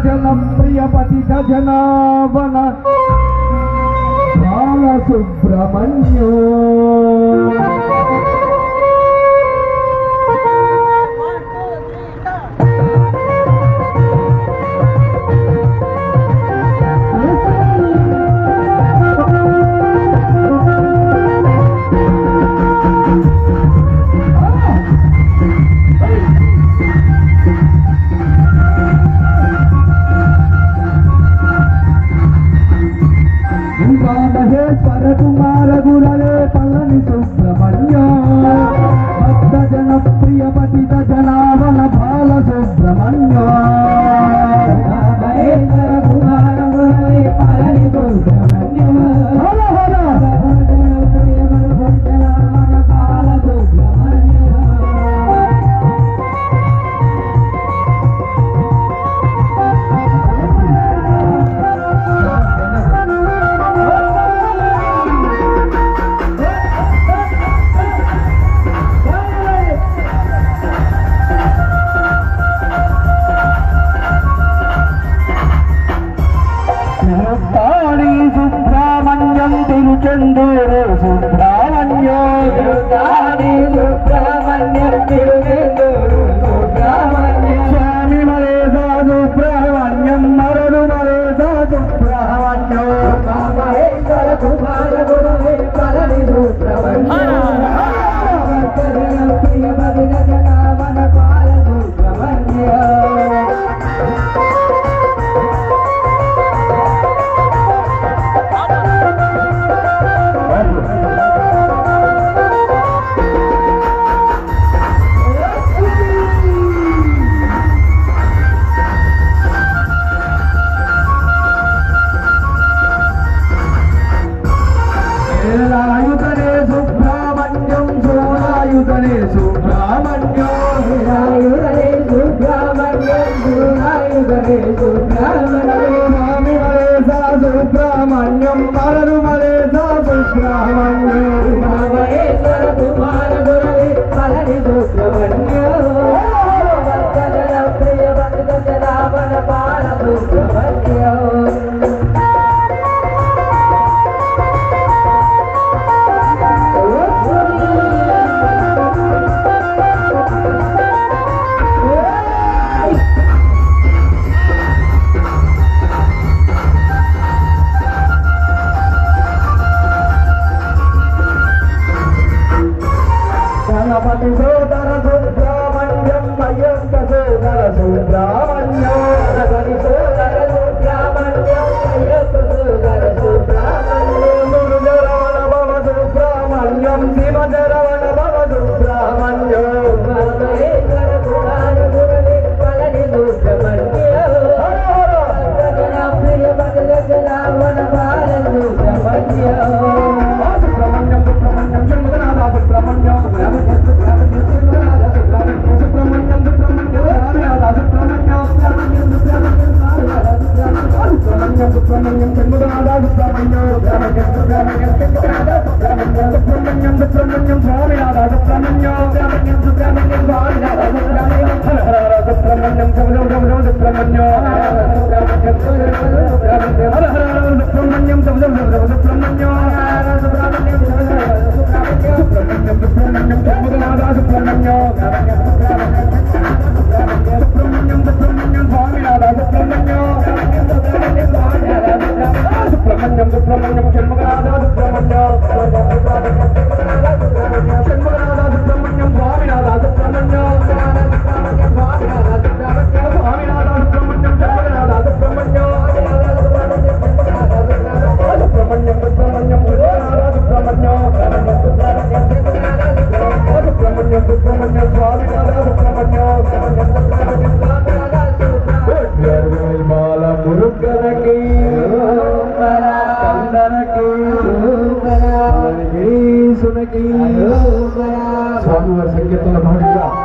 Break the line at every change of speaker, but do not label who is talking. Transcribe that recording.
జన ప్రియపతి గజనావన బాల సుబ్రహ్మణ్యో మహేశ్వర కుమార గురవే పళని సుబ్రహ్మణ్య భక్త జన ప్రియపతి జనావన బాల సుబ్రహ్మణ్య మహేశ్వర కుమార గురవే పళని సుబ్రహ్మణ్య హర హర జనావన బాల సుబ్రహ్మణ్య తిరుచెందూరు సుబ్రహ్మణ్యో సుబ్రహ్మణ్యం తిరుచెందూరు సుబ్రహ్మణ్యం స్వామి మరేసా సుబ్రహ్మణ్యం మరలు మరేసా సుబ్రహ్మణ్యో మహేశ్వర కుమార గురువే పళని సుబ్రహ్మణ్యం ప్రియపతి జనావన బాల సుబ్రహ్మణ్యం సుబ్రహ్మణ్యం మరలు మరేసా సుబ్రహ్మణ్యం మహేశ్వర కుమార గురవే పళని సుబ్రహ్మణ్యం ప్రియ భక్త జనావన బాల సుబ్రహ్మణ్యం గణపతి సోదర సుబ్రహ్మణ్యం అయ్యప్ప సోదర సుబ్రహ్మణ్యం గణపతి సోదర సుబ్రహ్మణ్యం అయ్యప్ప సోదర సుబ్రహ్మణ్యం గురుజరవణ భవ సుబ్రహ్మణ్యం శివజరవణ భవ సుబ్రహ్మణ్యం మహేశ్వర కుమార గురవే పళని సుబ్రహ్మణ్యం జన ప్రియ భక్త జనావన బాల సుబ్రహ్మణ్యం సుబ్రహ్మణ్యం సుబ్రహ్మణ్యం జన్మనాథ సుబ్రహ్మణ్యం స్వామివారి సంకీర్తన భాగంగా